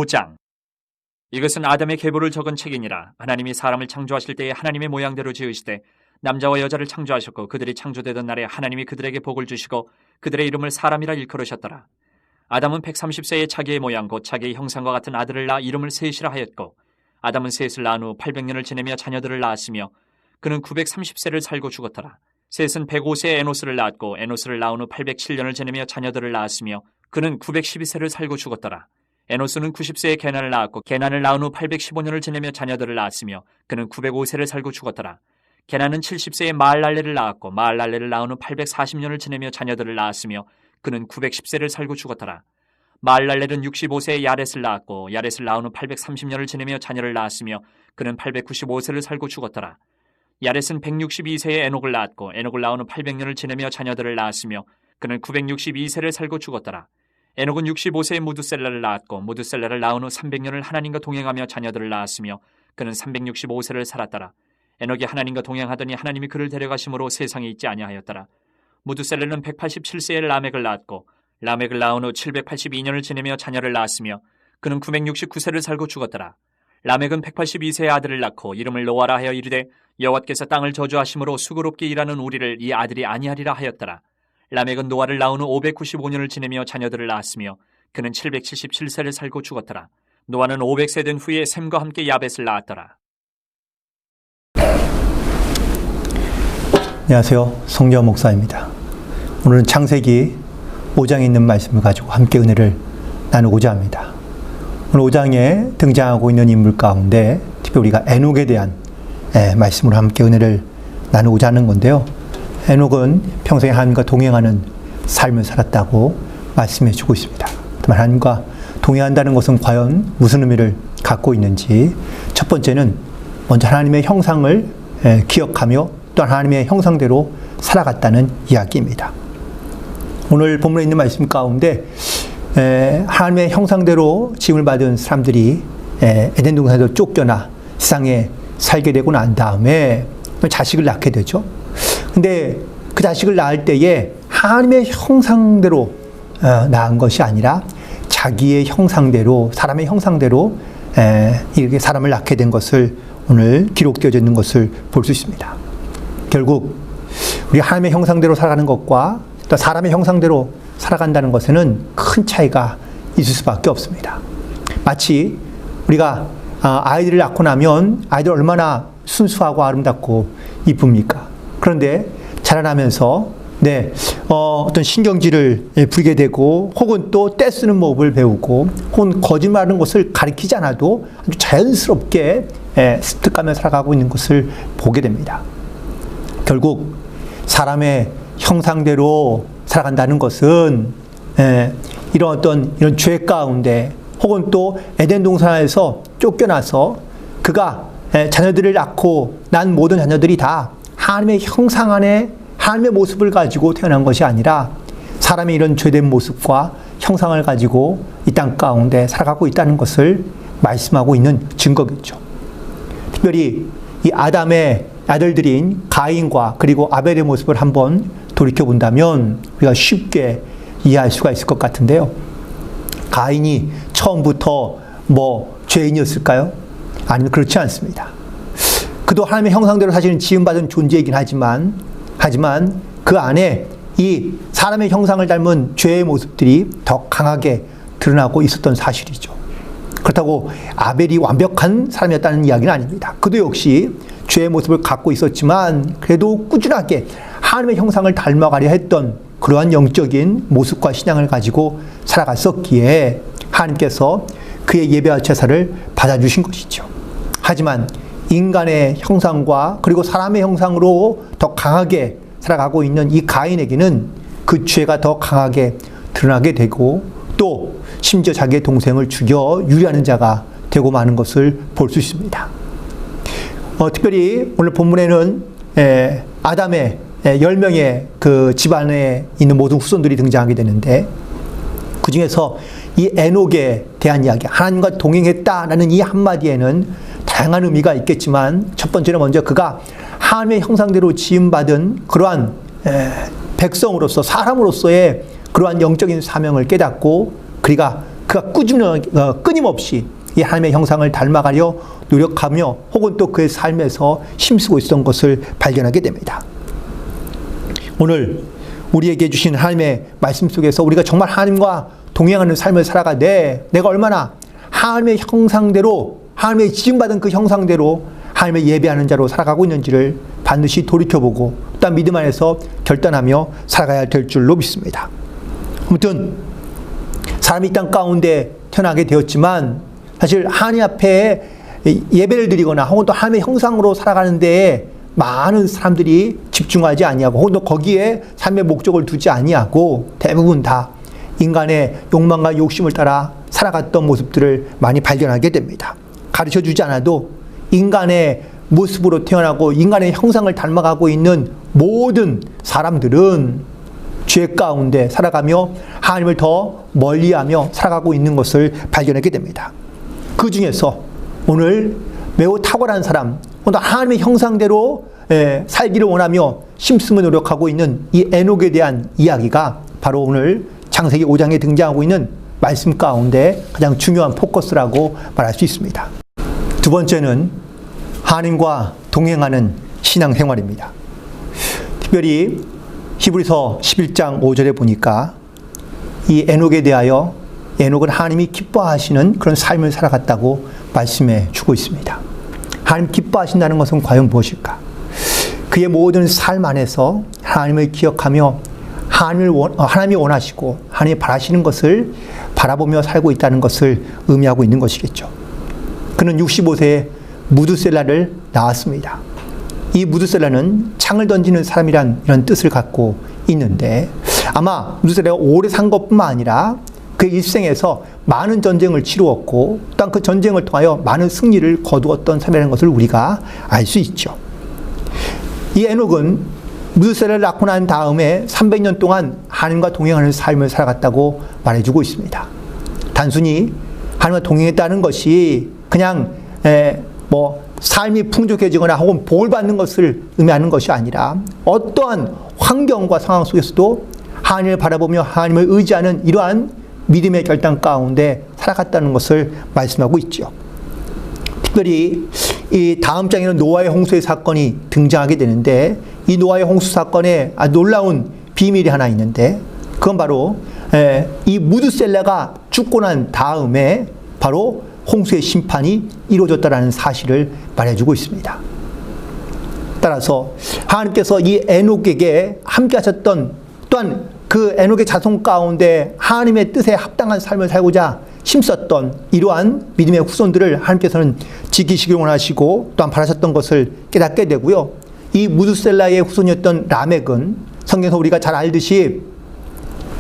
5장. 이것은 아담의 계보를 적은 책이니라. 하나님이 사람을 창조하실 때에 하나님의 모양대로 지으시되 남자와 여자를 창조하셨고 그들이 창조되던 날에 하나님이 그들에게 복을 주시고 그들의 이름을 사람이라 일컬으셨더라. 아담은 130세에 자기의 모양 곧 자기의 형상과 같은 아들을 낳아 이름을 셋이라 하였고 아담은 셋을 낳은 후 800년을 지내며 자녀들을 낳았으며 그는 930세를 살고 죽었더라. 셋은 105세에 에노스를 낳았고 에노스를 낳은 후 807년을 지내며 자녀들을 낳았으며 그는 912세를 살고 죽었더라. 에노스는 90세에 게난을 낳았고 게난을 낳은 후 815년을 지내며 자녀들을 낳았으며 그는 905세를 살고 죽었더라. 게난은 70세에 마할랄레를 낳았고 마할랄레를 낳은 후 840년을 지내며 자녀들을 낳았으며 그는 910세를 살고 죽었더라. 마할랄렐은 65세에 야렛을 낳았고 야렛을 낳은 후 830년을 지내며 자녀를 낳았으며 그는 895세를 살고 죽었더라. 야렛은 162세에 에녹을 낳았고 에녹을 낳은 후 800년을 지내며 자녀들을 낳았으며 그는 962세를 살고 죽었더라. 에녹은 65세에 무두셀라를 낳았고 무두셀라를 낳은 후 300년을 하나님과 동행하며 자녀들을 낳았으며 그는 365세를 살았더라. 에녹이 하나님과 동행하더니 하나님이 그를 데려가심으로 세상에 있지 아니하였더라. 무두셀라는 187세에 라멕을 낳았고 라멕을 낳은 후 782년을 지내며 자녀를 낳았으며 그는 969세를 살고 죽었더라. 라멕은 182세의 아들을 낳고 이름을 노아라 하여 이르되 여호와께서 땅을 저주하심으로 수고롭게 일하는 우리를 이 아들이 아니하리라 하였더라. 라멕은 노아를 낳은 후 595년을 지내며 자녀들을 낳았으며 그는 777세를 살고 죽었더라. 노아는 500세 된 후에 셈과 함께 야벳을 낳았더라. 안녕하세요. 송재원 목사입니다. 오늘은 창세기 5장에 있는 말씀을 가지고 함께 은혜를 나누고자 합니다. 오늘 5장에 등장하고 있는 인물 가운데 특별히 우리가 에녹에 대한 말씀으로 함께 은혜를 나누고자 하는 건데요. 에녹은 평생에 하나님과 동행하는 삶을 살았다고 말씀해 주고 있습니다. 하나님과 동행한다는 것은 과연 무슨 의미를 갖고 있는지, 첫 번째는 먼저 하나님의 형상을 기억하며 또 하나님의 형상대로 살아갔다는 이야기입니다. 오늘 본문에 있는 말씀 가운데 하나님의 형상대로 지음을 받은 사람들이 에덴 동산에서 쫓겨나 세상에 살게 되고 난 다음에 자식을 낳게 되죠. 근데 그 자식을 낳을 때에 하나님의 형상대로 낳은 것이 아니라 자기의 형상대로, 사람의 형상대로 이렇게 사람을 낳게 된 것을 오늘 기록되어져 있는 것을 볼 수 있습니다. 결국 우리 하나님의 형상대로 살아가는 것과 또 사람의 형상대로 살아간다는 것에는 큰 차이가 있을 수밖에 없습니다. 마치 우리가 아이들을 낳고 나면 아이들 얼마나 순수하고 아름답고 이쁩니까? 그런데 자라나면서 어떤 신경질을 부리게 되고 혹은 또 떼쓰는 법을 배우고 혹은 거짓말하는 것을 가르치지 않아도 아주 자연스럽게 습득하며 살아가고 있는 것을 보게 됩니다. 결국 사람의 형상대로 살아간다는 것은 이런 죄 가운데 혹은 또 에덴 동산에서 쫓겨나서 그가 자녀들을 낳고 난 모든 자녀들이 다 하나님의 형상 안에 하나님의 모습을 가지고 태어난 것이 아니라 사람의 이런 죄된 모습과 형상을 가지고 이 땅 가운데 살아가고 있다는 것을 말씀하고 있는 증거겠죠. 특별히 이 아담의 아들들인 가인과 그리고 아벨의 모습을 한번 돌이켜본다면 우리가 쉽게 이해할 수가 있을 것 같은데요. 가인이 처음부터 죄인이었을까요? 아니면 그렇지 않습니다. 그도 하나님의 형상대로 사실은 지음받은 존재이긴 하지만 그 안에 이 사람의 형상을 닮은 죄의 모습들이 더 강하게 드러나고 있었던 사실이죠. 그렇다고 아벨이 완벽한 사람이었다는 이야기는 아닙니다. 그도 역시 죄의 모습을 갖고 있었지만 그래도 꾸준하게 하나님의 형상을 닮아가려 했던 그러한 영적인 모습과 신앙을 가지고 살아갔었기에 하나님께서 그의 예배와 제사를 받아주신 것이죠. 하지만 인간의 형상과 그리고 사람의 형상으로 더 강하게 살아가고 있는 이 가인에게는 그 죄가 더 강하게 드러나게 되고 또 심지어 자기의 동생을 죽여 유리하는 자가 되고 마는 것을 볼 수 있습니다. 특별히 오늘 본문에는 아담의 10명의 그 집안에 있는 모든 후손들이 등장하게 되는데 그 중에서 이 에녹에 대한 이야기, 하나님과 동행했다라는 이 한마디에는 다양한 의미가 있겠지만 첫 번째는 먼저 그가 하나님의 형상대로 지음받은 그러한 백성으로서 사람으로서의 그러한 영적인 사명을 깨닫고 그가 그가 끊임없이 이 하나님의 형상을 닮아가려 노력하며 혹은 또 그의 삶에서 힘쓰고 있었던 것을 발견하게 됩니다. 오늘 우리에게 주신 하나님의 말씀 속에서 우리가 정말 하나님과 동행하는 삶을 살아가되 내가 얼마나 하나님의 형상대로, 하나님의 지음받은 그 형상대로 하나님을 예배하는 자로 살아가고 있는지를 반드시 돌이켜보고 또한 믿음 안에서 결단하며 살아가야 될 줄로 믿습니다. 아무튼 사람이 이 땅 가운데 태어나게 되었지만 사실 하나님 앞에 예배를 드리거나 혹은 또 하나님의 형상으로 살아가는 데에 많은 사람들이 집중하지 아니하고 혹은 또 거기에 삶의 목적을 두지 아니하고 대부분 다 인간의 욕망과 욕심을 따라 살아갔던 모습들을 많이 발견하게 됩니다. 가르쳐주지 않아도 인간의 모습으로 태어나고 인간의 형상을 닮아가고 있는 모든 사람들은 죄 가운데 살아가며 하나님을 더 멀리하며 살아가고 있는 것을 발견하게 됩니다. 그 중에서 오늘 매우 탁월한 사람, 오늘 하나님의 형상대로 살기를 원하며 힘쓰며 노력하고 있는 이 에녹에 대한 이야기가 바로 오늘 창세기 5장에 등장하고 있는 말씀 가운데 가장 중요한 포커스라고 말할 수 있습니다. 두 번째는 하나님과 동행하는 신앙생활입니다. 특별히 히브리서 11장 5절에 보니까 이 에녹에 대하여 에녹은 하나님이 기뻐하시는 그런 삶을 살아갔다고 말씀해 주고 있습니다. 하나님 기뻐하신다는 것은 과연 무엇일까? 그의 모든 삶 안에서 하나님을 기억하며 하나님이 원하시고 하나님이 바라시는 것을 바라보며 살고 있다는 것을 의미하고 있는 것이겠죠. 그는 65세에 무드셀라를 낳았습니다. 이 무드셀라는 창을 던지는 사람이란 이런 뜻을 갖고 있는데 아마 무드셀라가 오래 산 것뿐만 아니라 그 일생에서 많은 전쟁을 치루었고 또한 그 전쟁을 통하여 많은 승리를 거두었던 사람이라는 것을 우리가 알 수 있죠. 이 에녹은 무드셀라를 낳고 난 다음에 300년 동안 하나님과 동행하는 삶을 살아갔다고 말해주고 있습니다. 단순히 하나님과 동행했다는 것이 그냥 삶이 풍족해지거나 혹은 복을 받는 것을 의미하는 것이 아니라 어떠한 환경과 상황 속에서도 하나님을 바라보며 하나님을 의지하는 이러한 믿음의 결단 가운데 살아갔다는 것을 말씀하고 있죠. 특별히 이 다음 장에는 노아의 홍수의 사건이 등장하게 되는데 이 노아의 홍수 사건에 놀라운 비밀이 하나 있는데 그건 바로 이 무드셀라가 죽고 난 다음에 바로 홍수의 심판이 이루어졌다는 사실을 말해주고 있습니다. 따라서 하나님께서 이 에녹에게 함께 하셨던 또한 그 에녹의 자손 가운데 하나님의 뜻에 합당한 삶을 살고자 힘썼던 이러한 믿음의 후손들을 하나님께서는 지키시길 원하시고 또한 바라셨던 것을 깨닫게 되고요. 이 무드셀라의 후손이었던 라멕은 성경에서 우리가 잘 알듯이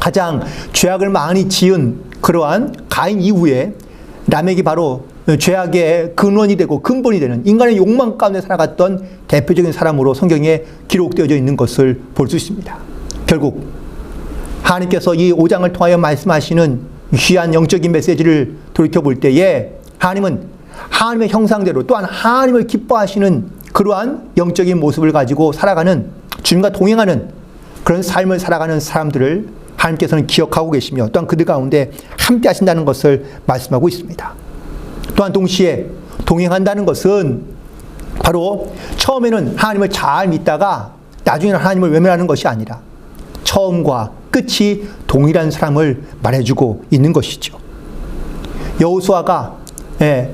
가장 죄악을 많이 지은 그러한 가인 이후에 라멕이 바로 죄악의 근원이 되고 근본이 되는 인간의 욕망 가운데 살아갔던 대표적인 사람으로 성경에 기록되어져 있는 것을 볼 수 있습니다. 결국 하나님께서 이 5장을 통하여 말씀하시는 귀한 영적인 메시지를 돌이켜볼 때에 하나님은 하나님의 형상대로 또한 하나님을 기뻐하시는 그러한 영적인 모습을 가지고 살아가는 주님과 동행하는 그런 삶을 살아가는 사람들을 하나님께서는 기억하고 계시며 또한 그들 가운데 함께 하신다는 것을 말씀하고 있습니다. 또한 동시에 동행한다는 것은 바로 처음에는 하나님을 잘 믿다가 나중에는 하나님을 외면하는 것이 아니라 처음과 끝이 동일한 사람을 말해주고 있는 것이죠. 여호수아가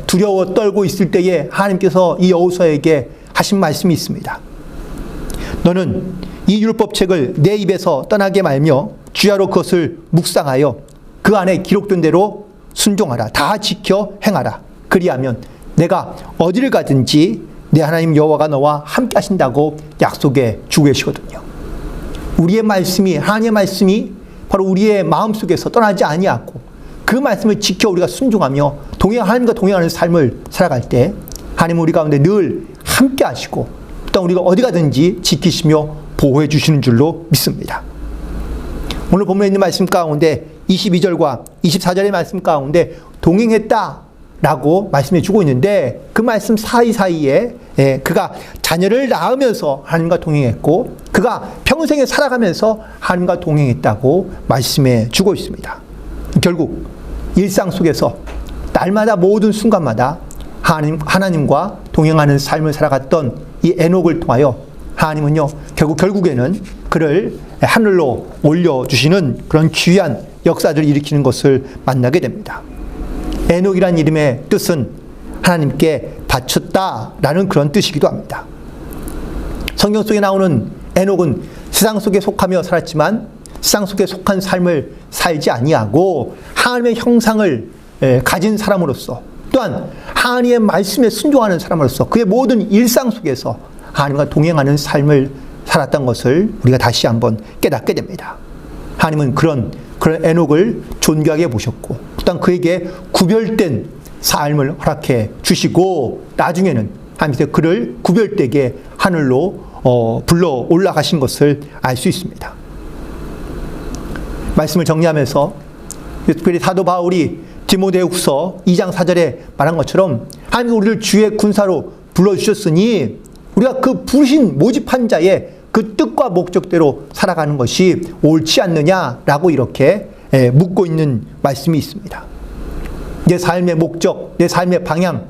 두려워 떨고 있을 때에 하나님께서 이 여호수아에게 하신 말씀이 있습니다. 너는 이 율법책을 내 입에서 떠나게 말며 주야로 그것을 묵상하여 그 안에 기록된 대로 순종하라. 다 지켜 행하라. 그리하면 내가 어디를 가든지 내 하나님 여호와가 너와 함께 하신다고 약속해 주고 계시거든요. 우리의 말씀이 하나님의 말씀이 바로 우리의 마음속에서 떠나지 아니하고 그 말씀을 지켜 우리가 순종하며 하나님과 동행하는 삶을 살아갈 때 하나님은 우리 가운데 늘 함께 하시고 또 우리가 어디 가든지 지키시며 보호해 주시는 줄로 믿습니다. 오늘 본문에 있는 말씀 가운데 22절과 24절의 말씀 가운데 동행했다라고 말씀해 주고 있는데 그 말씀 사이사이에 그가 자녀를 낳으면서 하나님과 동행했고 그가 평생에 살아가면서 하나님과 동행했다고 말씀해 주고 있습니다. 결국 일상 속에서 날마다 모든 순간마다 하나님과 동행하는 삶을 살아갔던 이 에녹을 통하여 하나님은요, 결국에는 그를 하늘로 올려주시는 그런 귀한 역사들을 일으키는 것을 만나게 됩니다. 에녹이란 이름의 뜻은 하나님께 바쳤다라는 그런 뜻이기도 합니다. 성경 속에 나오는 에녹은 세상 속에 속하며 살았지만 세상 속에 속한 삶을 살지 아니하고 하나님의 형상을 가진 사람으로서, 또한 하나님의 말씀에 순종하는 사람으로서 그의 모든 일상 속에서 하나님과 동행하는 삶을 살았던 것을 우리가 다시 한번 깨닫게 됩니다. 하나님은 그런 에녹을 존귀하게 보셨고, 또한 그에게 구별된 삶을 허락해 주시고, 나중에는 하나님께서 그를 구별되게 하늘로 불러 올라가신 것을 알 수 있습니다. 말씀을 정리하면서 특별히 사도 바울이 디모데후서 2장 4절에 말한 것처럼 하나님이 우리를 주의 군사로 불러주셨으니 우리가 그 부르신 모집한 자의 그 뜻과 목적대로 살아가는 것이 옳지 않느냐라고 이렇게 묻고 있는 말씀이 있습니다. 내 삶의 목적, 내 삶의 방향,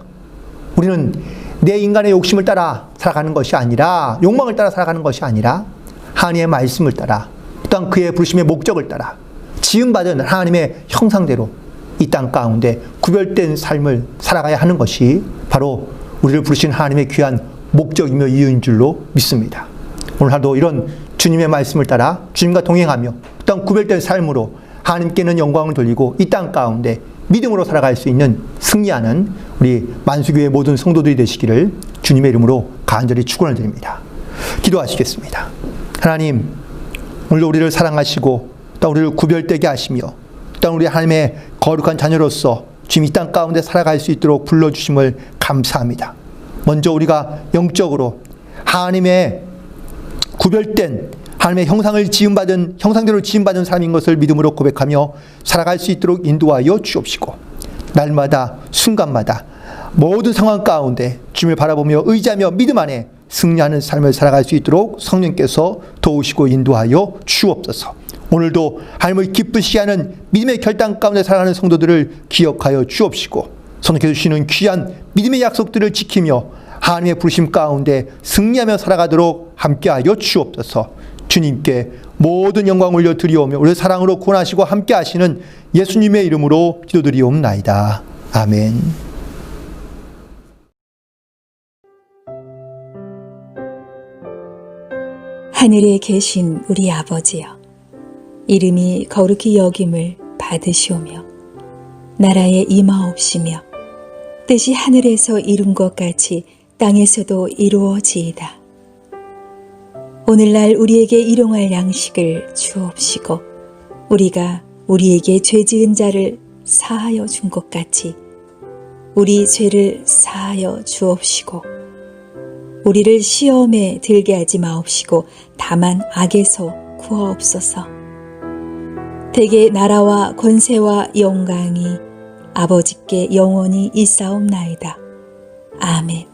우리는 내 인간의 욕심을 따라 살아가는 것이 아니라, 욕망을 따라 살아가는 것이 아니라 하나님의 말씀을 따라, 또한 그의 부르심의 목적을 따라 지음받은 하나님의 형상대로 이 땅 가운데 구별된 삶을 살아가야 하는 것이 바로 우리를 부르신 하나님의 귀한 목적이며 이유인 줄로 믿습니다. 오늘 하루도 이런 주님의 말씀을 따라 주님과 동행하며 또한 구별된 삶으로 하나님께는 영광을 돌리고 이 땅 가운데 믿음으로 살아갈 수 있는 승리하는 우리 만수교회 모든 성도들이 되시기를 주님의 이름으로 간절히 축원을 드립니다. 기도하시겠습니다. 하나님, 오늘도 우리를 사랑하시고 또 우리를 구별되게 하시며 또 우리 하나님의 거룩한 자녀로서 지금 이 땅 가운데 살아갈 수 있도록 불러주심을 감사합니다. 먼저 우리가 영적으로 하나님의 구별된 하나님의 형상대로 지음받은 사람인 것을 믿음으로 고백하며 살아갈 수 있도록 인도하여 주옵시고, 날마다 순간마다 모든 상황 가운데 주님을 바라보며 의지하며 믿음 안에 승리하는 삶을 살아갈 수 있도록 성령께서 도우시고 인도하여 주옵소서. 오늘도 하나님을 기쁘시게 하는 믿음의 결단 가운데 살아가는 성도들을 기억하여 주옵시고, 선택해 주시는 귀한 믿음의 약속들을 지키며 하나님의 부르심 가운데 승리하며 살아가도록 함께하여 주옵소서. 주님께 모든 영광 올려드리오며 우리 사랑으로 구원하시고 함께하시는 예수님의 이름으로 기도드리옵나이다. 아멘. 하늘에 계신 우리 아버지여, 이름이 거룩히 여김을 받으시오며 나라에 임하옵시며 뜻이 하늘에서 이룬 것 같이 땅에서도 이루어지이다. 오늘날 우리에게 일용할 양식을 주옵시고 우리가 우리에게 죄 지은 자를 사하여 준 것 같이 우리 죄를 사하여 주옵시고 우리를 시험에 들게 하지 마옵시고 다만 악에서 구하옵소서. 대개 나라와 권세와 영광이 아버지께 영원히 있사옵나이다. 아멘.